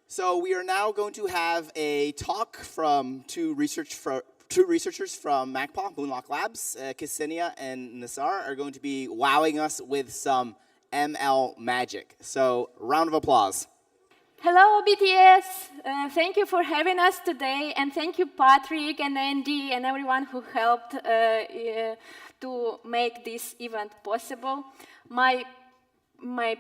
So we are now going to have a talk from two researchers from MACPA, Moonlock Labs. Kseniia and Nazar are going to be wowing us with some ML magic. So round of applause. Hello, BTS. Thank you for having us today, and thank you, Patrick and Andy and everyone who helped to make this event possible. My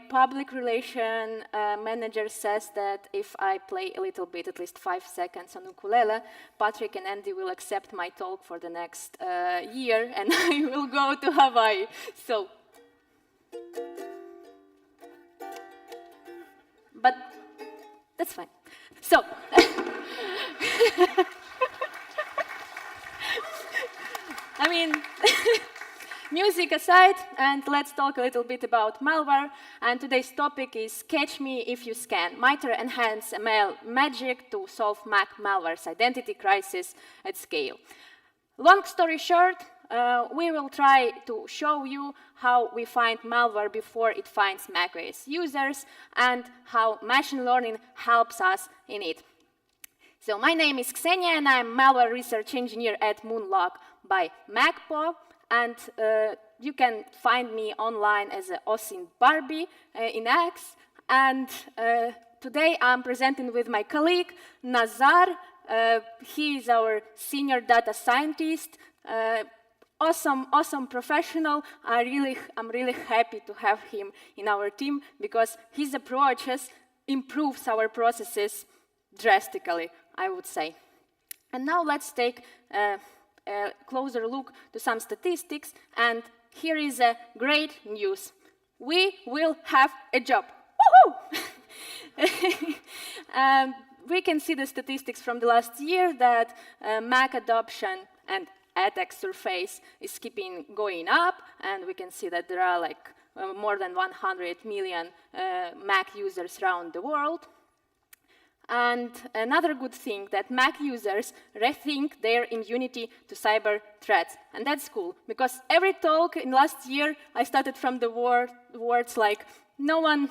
public relation manager says that if I play a little bit, at least 5 seconds on ukulele, Patrick and Andy will accept my talk for the next year, and I will go to Hawaii. So, but that's fine. So, I mean, music aside, and let's talk a little bit about malware. And today's topic is Catch Me If You Can, MITRE-enhanced ML magic to solve Mac malware's identity crisis at scale. Long story short, we will try to show you how we find malware before it finds macOS users and how machine learning helps us in it. So my name is Kseniia, and I'm malware research engineer at Moonlock by MACPA. And you can find me online as a Osin Barbie in X. And today I'm presenting with my colleague, Nazar. He is our senior data scientist. Awesome professional. I'm really happy to have him in our team because his approaches improves our processes drastically, I would say. And now let's take a closer look to some statistics, and here is a great news. We will have a job. Woohoo! We can see the statistics from the last year that Mac adoption and attack surface is keeping going up, and we can see that there are like more than 100 million Mac users around the world. And another good thing that Mac users rethink their immunity to cyber threats. And that's cool, because every talk in last year, I started from the words like, no one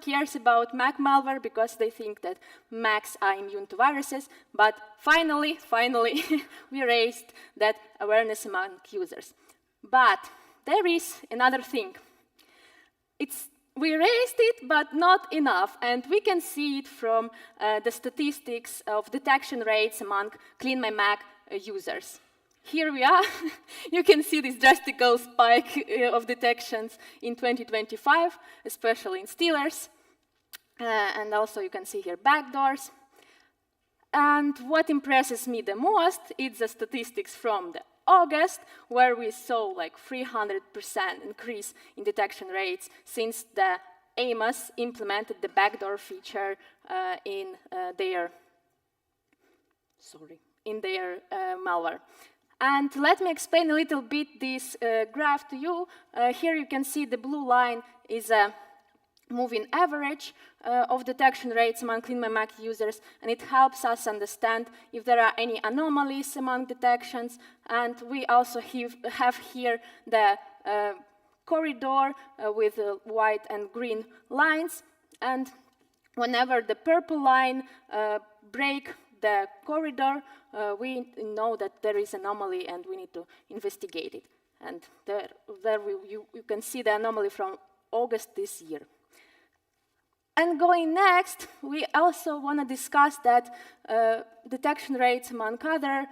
cares about Mac malware because they think that Macs are immune to viruses. But finally, we raised that awareness among users. But there is another thing. We raised it, but not enough, and we can see it from the statistics of detection rates among Clean My Mac users. Here we are. You can see this drastic spike of detections in 2025, especially in stealers. And also you can see here backdoors. And what impresses me the most is the statistics from the August, where we saw like 300% increase in detection rates since the AMOS implemented the backdoor feature in their malware. And let me explain a little bit this graph to you. Here you can see the blue line is a moving average of detection rates among Clean My Mac users, and it helps us understand if there are any anomalies among detections. And we also have here the corridor with white and green lines, and whenever the purple line breaks the corridor, we know that there is anomaly and we need to investigate it. And you can see the anomaly from August this year. And going next, we also want to discuss that detection rates among other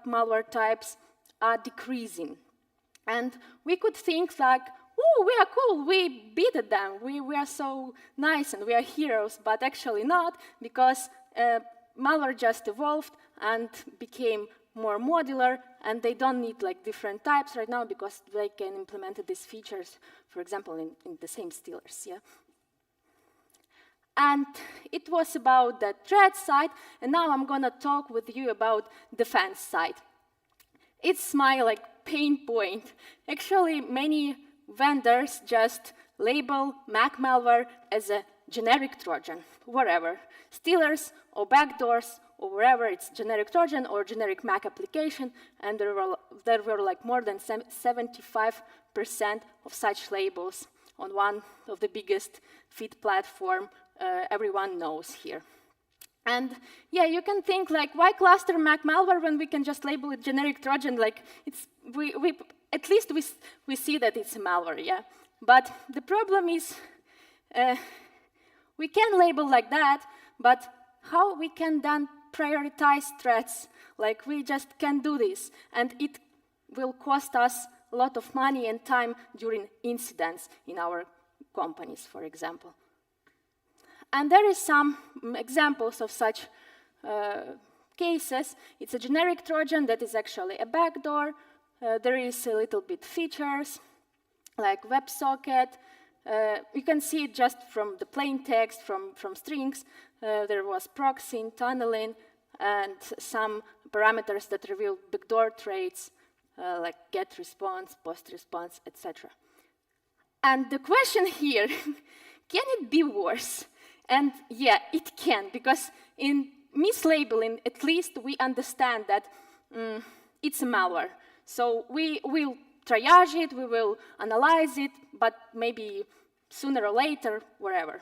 malware types are decreasing. And we could think like, oh, we are cool, we beat them, we are so nice and we are heroes, but actually not, because malware just evolved and became more modular, and they don't need like different types right now because they can implement these features, for example, in the same stealers. Yeah? And it was about the threat side, and now I'm going to talk with you about defense side. It's my pain point. Actually, many vendors just label Mac malware as a generic Trojan, wherever. Stealers or backdoors or wherever, it's generic Trojan or generic Mac application, and there were like more than 75% of such labels on one of the biggest feed platform everyone knows here. And yeah, you can think like, why cluster Mac malware when we can just label it generic Trojan? Like, at least we see that it's a malware, yeah? But the problem is, we can label like that, but how we can then prioritize threats? Like, we just can't do this, and it will cost us a lot of money and time during incidents in our companies, for example. And there is some examples of such cases. It's a generic Trojan that is actually a backdoor. There is a little bit features, like WebSocket. You can see it just from the plain text, from strings. There was proxying, tunneling, and some parameters that reveal backdoor traits, like get response, post response, etc. And the question here, can it be worse? And yeah, it can, because in mislabeling, at least we understand that it's a malware. So we will triage it, we will analyze it, but maybe sooner or later, wherever.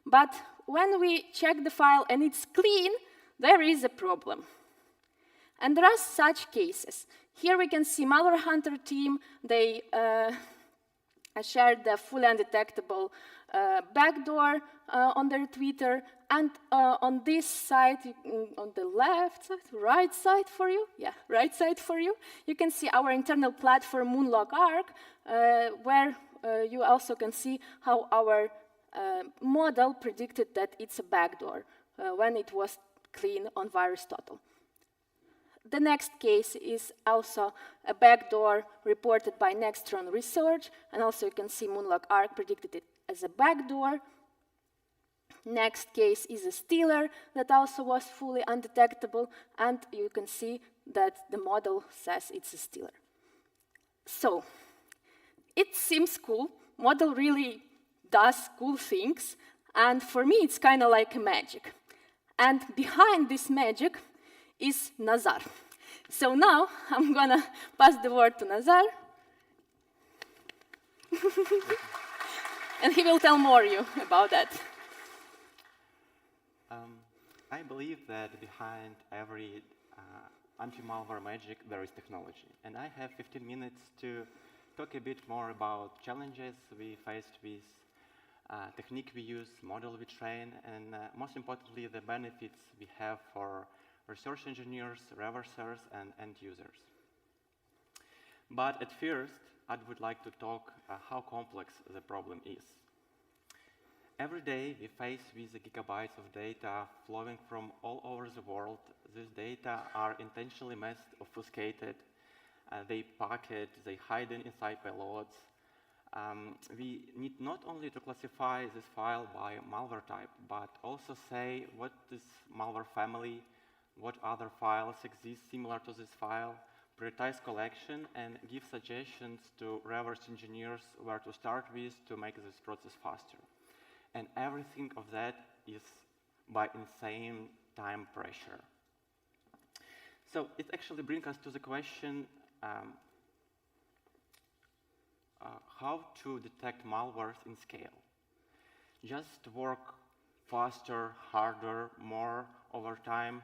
But when we check the file and it's clean, there is a problem. And there are such cases. Here we can see Malware Hunter team, they shared the fully undetectable backdoor on their Twitter, and on this side, on the left side, right side for you, yeah, right side for you, you can see our internal platform MoonLog.Arc, where you also can see how our model predicted that it's a backdoor when it was clean on VirusTotal. The next case is also a backdoor reported by Nextron Research, and also you can see MoonLog.Arc predicted it as a backdoor. Next case is a stealer that also was fully undetectable, and you can see that the model says it's a stealer. So, it seems cool. Model really does cool things, and for me it's kind of like magic. And behind this magic is Nazar. So now I'm gonna pass the word to Nazar. And he will tell more you about that. I believe that behind every anti-malware magic there is technology. And I have 15 minutes to talk a bit more about challenges we faced with technique we use, model we train, and most importantly, the benefits we have for research engineers, reversers, and end users. But at first, I would like to talk how complex the problem is. Every day, we face with the gigabytes of data flowing from all over the world. These data are intentionally masked, obfuscated. They packet, they hide inside payloads. We need not only to classify this file by malware type, but also say what is malware family, what other files exist similar to this file, prioritize collection, and give suggestions to reverse engineers where to start with to make this process faster. And everything of that is by insane time pressure. So it actually brings us to the question, how to detect malwares in scale. Just work faster, harder, more over time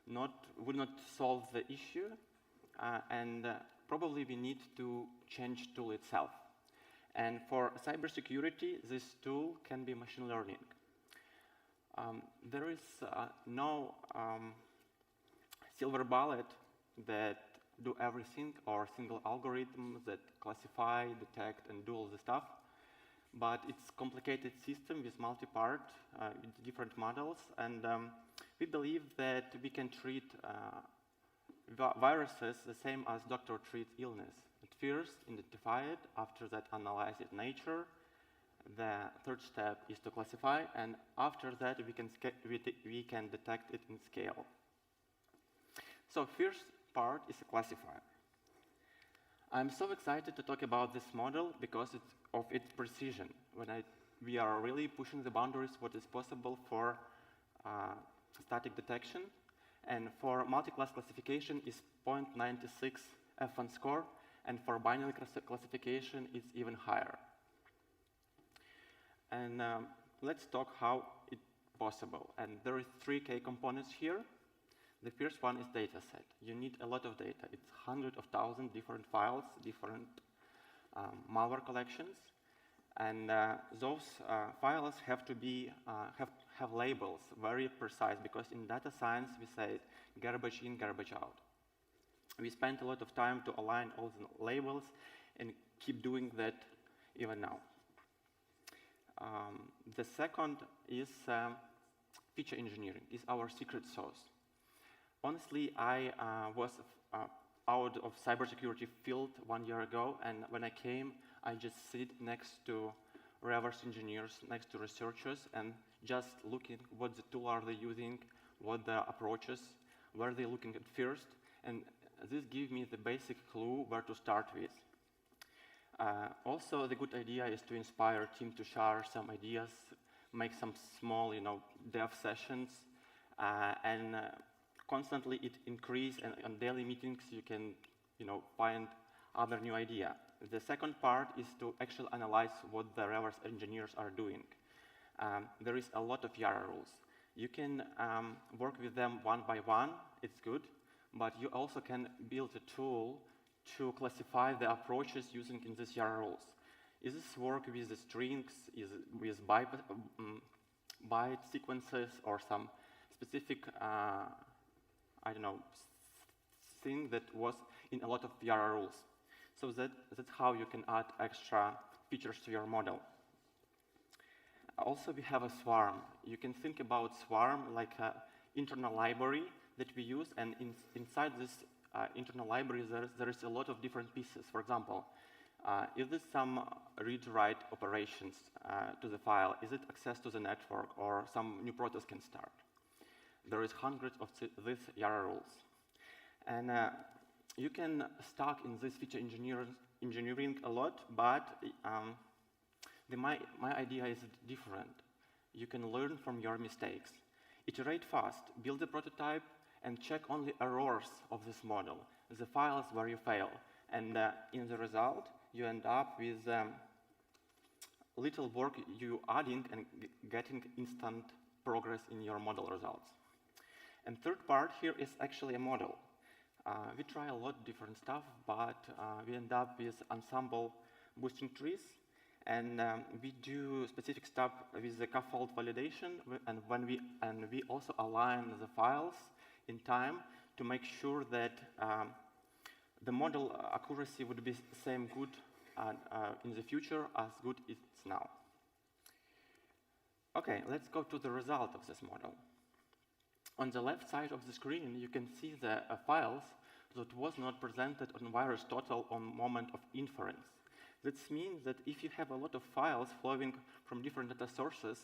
would not solve the issue, and probably we need to change tool itself. And for cybersecurity, this tool can be machine learning. There is no silver bullet that do everything, or single algorithm that classify, detect, and do all the stuff. But it's a complicated system with multi-part, with different models, and we believe that we can treat viruses the same as doctor treats illness. At first, identify it, after that, analyze its nature. The third step is to classify, and after that, we can detect it in scale. So first part is a classifier. I'm so excited to talk about this model because of its precision. When I we are really pushing the boundaries what is possible for static detection. And for multi-class classification is 0.96 F1 score, and for binary classification it's even higher. And let's talk how it's possible. And there are 3 key components here. The first one is data set. You need a lot of data. It's hundreds of thousands different files, different malware collections, and those files have to be have labels very precise, because in data science we say garbage in, garbage out. We spent a lot of time to align all the labels and keep doing that even now. The second is feature engineering, is our secret sauce. Honestly, I was out of cybersecurity field 1 year ago, and when I came, I just sit next to reverse engineers, next to researchers, and just looking what the tool are they using, what the approaches, where they're looking at first, and this gives me the basic clue where to start with. Also, the good idea is to inspire team to share some ideas, make some small, dev sessions, and constantly it increase, and on daily meetings you can, find other new idea. The second part is to actually analyze what the reverse engineers are doing. There is a lot of YARA rules. You can work with them one by one, it's good, but you also can build a tool to classify the approaches using in these YARA rules. Is this work with the strings, is it with byte sequences, or some specific thing that was in a lot of YARA rules. So that's how you can add extra features to your model. Also, we have a swarm. You can think about swarm like an internal library that we use, and inside this internal library there is a lot of different pieces. For example, is this some read-write operations to the file? Is it access to the network, or some new process can start? There is hundreds of these YARA rules. And you can start in this feature engineering a lot, but my idea is different. You can learn from your mistakes. Iterate fast, build a prototype, and check only errors of this model, the files where you fail. And in the result, you end up with little work you adding and getting instant progress in your model results. And third part here is actually a model. We try a lot of different stuff, but we end up with ensemble boosting trees, and we do specific stuff with the scaffold validation, and we also align the files in time to make sure that the model accuracy would be same good in the future as good it's now. Okay, let's go to the result of this model. On the left side of the screen, you can see the files that was not presented on VirusTotal on moment of inference. That means that if you have a lot of files flowing from different data sources,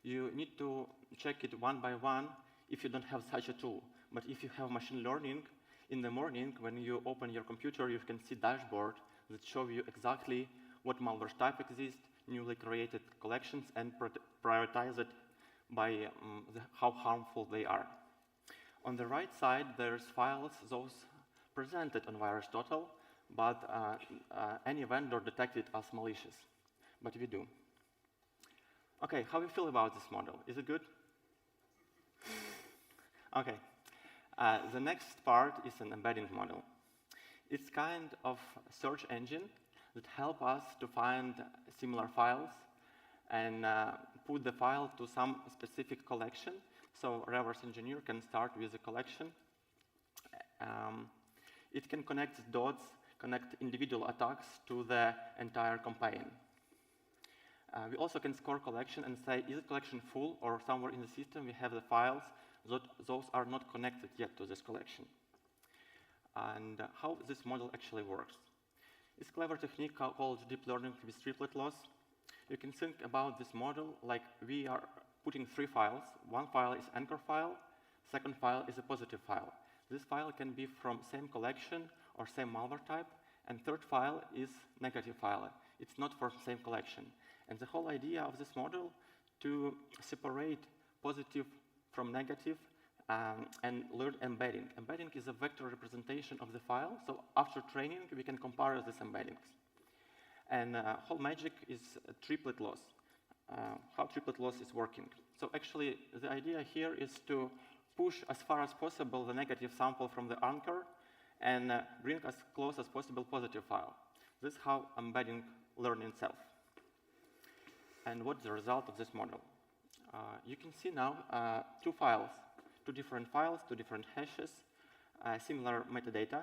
you need to check it one by one if you don't have such a tool. But if you have machine learning, in the morning when you open your computer, you can see dashboard that show you exactly what malware type exists, newly created collections, and prioritize it by how harmful they are. On the right side, there's files, those presented on VirusTotal, but any vendor detected as malicious. But we do. Okay, how do you feel about this model? Is it good? Okay. The next part is an embedding model. It's kind of search engine that help us to find similar files and put the file to some specific collection. So reverse engineer can start with a collection. It can connect dots, connect individual attacks to the entire campaign. We also can score collection and say, is the collection full, or somewhere in the system we have the files that those are not connected yet to this collection. And how this model actually works. It's a clever technique called deep learning with triplet loss. You can think about this model like we are putting 3 files. One file is anchor file, second file is a positive file. This file can be from same collection or same malware type, and third file is negative file. It's not for the same collection. And the whole idea of this model to separate positive from negative and learn embedding. Embedding is a vector representation of the file, so after training, we can compare these embeddings. And whole magic is triplet loss, how triplet loss is working. So actually, the idea here is to push as far as possible the negative sample from the anchor and bring as close as possible positive file. This is how embedding learns itself. And what's the result of this model? You can see now two different files, two different hashes, similar metadata.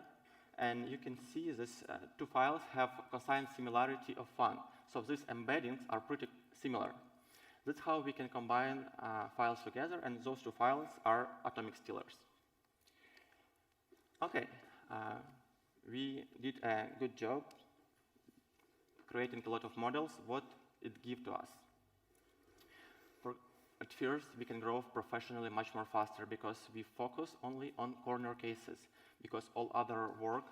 And you can see these two files have cosine similarity of 1. So these embeddings are pretty similar. That's how we can combine files together, and those two files are atomic stealers. OK, we did a good job creating a lot of models. What it gives to us? At first, we can grow professionally much more faster because we focus only on corner cases, because all other work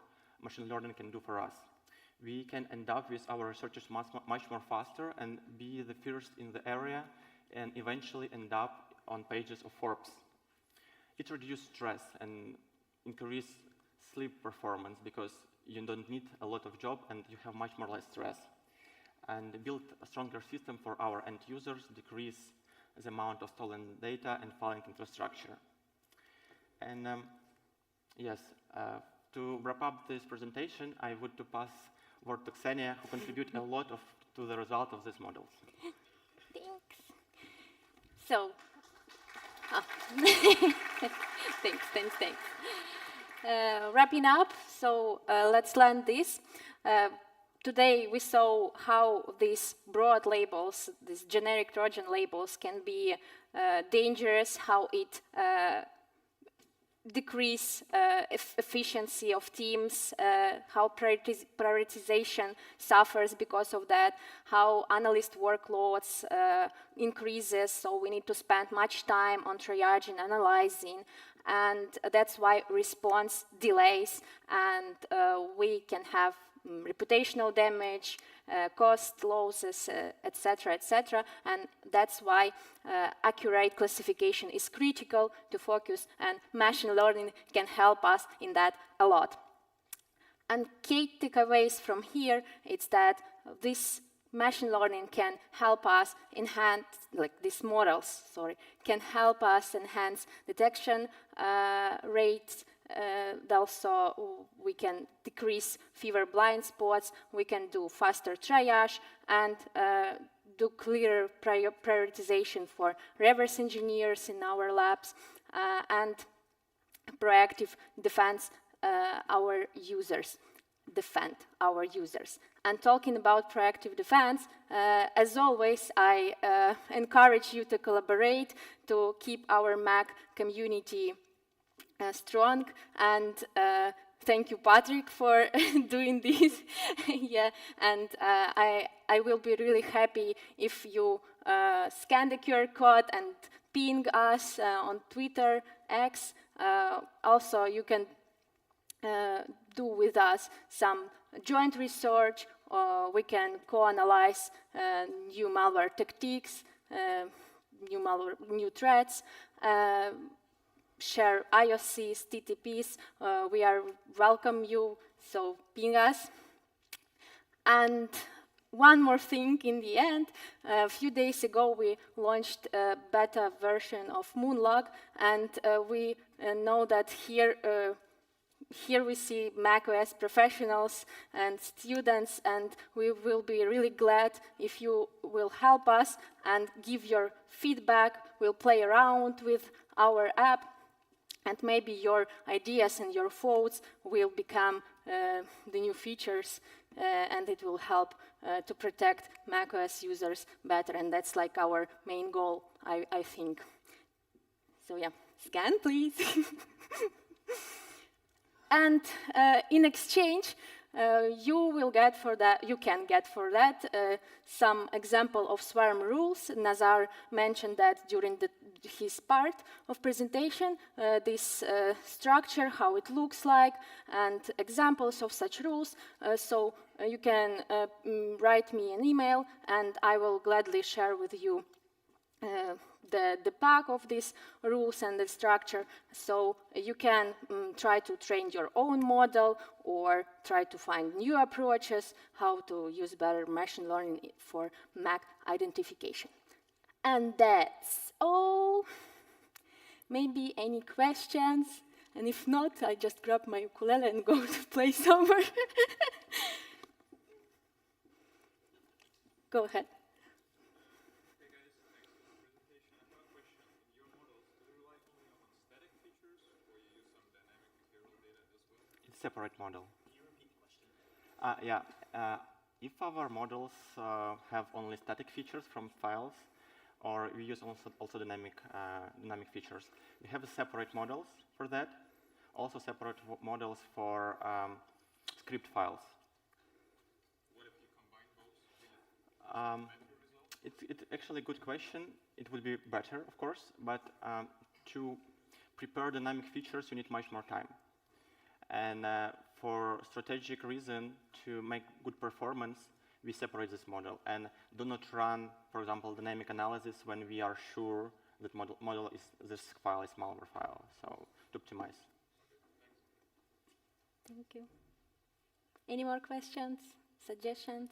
machine learning can do for us. We can end up with our researchers much more faster and be the first in the area and eventually end up on pages of Forbes. It reduces stress and increase sleep performance because you don't need a lot of job and you have much more less stress. And build a stronger system for our end users, decrease the amount of stolen data and filing infrastructure. And yes, to wrap up this presentation, I would to pass word to Kseniia, who contribute a lot to the result of these models. Thanks. So, thanks. Wrapping up, so let's learn this. Today we saw how these broad labels, these generic Trojan labels, can be dangerous, how it decrease efficiency of teams, how prioritization suffers because of that, how analyst workloads increases, so we need to spend much time on triaging, analyzing, and that's why response delays, and we can have reputational damage, cost losses, etc., and that's why accurate classification is critical to focus, and machine learning can help us in that a lot. And key takeaways from here is that this machine learning can help us enhance, these models, can help us enhance detection rates. Also, we can decrease fewer blind spots, we can do faster triage, and do clearer prioritization for reverse engineers in our labs, and proactive defend our users. And talking about proactive defense, as always, I encourage you to collaborate to keep our Mac community strong, and thank you, Patrick, for doing this. Yeah, and I will be really happy if you scan the QR code and ping us on Twitter, X. Also, you can do with us some joint research, or we can co-analyze new malware tactics, new threats, share IOCs, TTPs. We are welcome you, so ping us. And one more thing in the end, a few days ago we launched a beta version of Moonlog, and we know that here we see macOS professionals and students, and we will be really glad if you will help us and give your feedback. We'll play around with our app, and maybe your ideas and your votes will become the new features, and it will help to protect macOS users better, and that's like our main goal, I think. So yeah, scan please. And in exchange, you can get for that some example of swarm rules. Nazar mentioned that during his part of presentation, this structure, how it looks like, and examples of such rules. So you can write me an email, and I will gladly share with you the pack of these rules and the structure, so you can try to train your own model or try to find new approaches how to use better machine learning for MAC identification. And that's all. Maybe any questions? And if not, I just grab my ukulele and go to play somewhere. Go ahead. Separate model. If our models have only static features from files, or we use also dynamic features, we have separate models for that. Also separate models for script files. What if you combine both? It's actually a good question. It will be better, of course, but to prepare dynamic features, you need much more time. And for strategic reason, to make good performance, we separate this model and do not run, for example, dynamic analysis when we are sure that this file is malware file. So to optimize. Thank you. Any more questions, suggestions?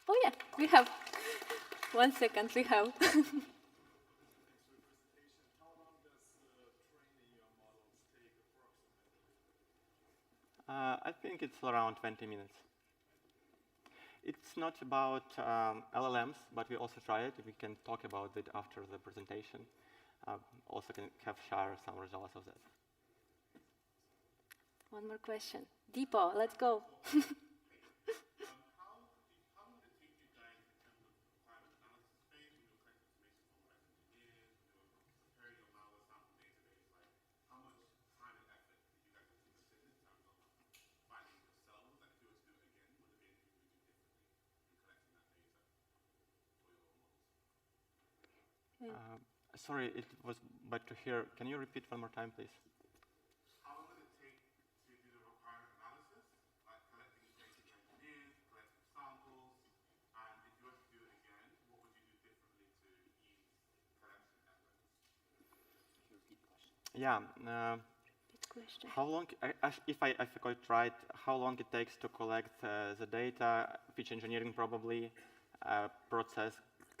Oh yeah, we have. 1 second, we have. I think it's around 20 minutes. It's not about LLMs, but we also try it. We can talk about it after the presentation. Also can share some results of that. One more question. Deepo, let's go. How long did it take you guys in terms of requirement analysis phase when you collect information from web engineers, prepare your malware sample database? Like, how much time and effort did you guys put in in terms of finding yourselves? Like, if you were to do it again, would there be anything you would do differently in collecting that data for your models? Sorry, it was bad to hear. Can you repeat one more time, please? How long did it take to do the requirement analysis, like collecting data from engineers, collecting samples, and if you were to do it again, what would you do differently to ease collection efforts? Yeah. Good question. How long, if I got it right, how long it takes to collect the data, feature engineering probably, process,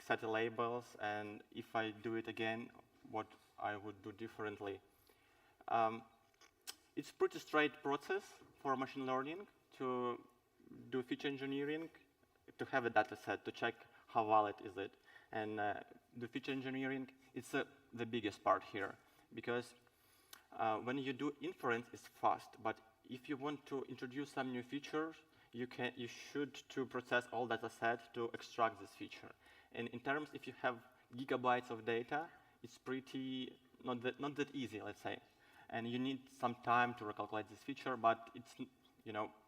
set the labels, and if I do it again, what I would do differently. It's pretty straight process for machine learning to do feature engineering, to have a data set, to check how valid is it. And the feature engineering, it's the biggest part here, because when you do inference, it's fast, but if you want to introduce some new features, you should to process all data set to extract this feature. And in terms, if you have gigabytes of data, it's pretty not that easy, let's say. And you need some time to recalculate this feature, but it's,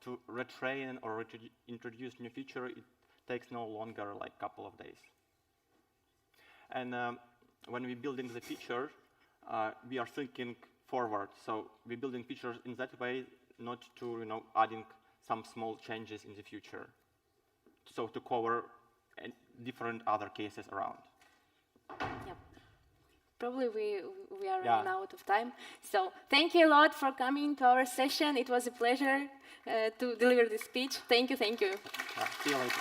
to retrain or introduce new feature, it takes no longer, like a couple of days. And when we're building the feature, we are thinking forward. So we're building features in that way, not to, adding some small changes in the future. So to cover different other cases around. Yep. Probably we are running out of time. So thank you a lot for coming to our session. It was a pleasure to deliver this speech. Thank you. See you later.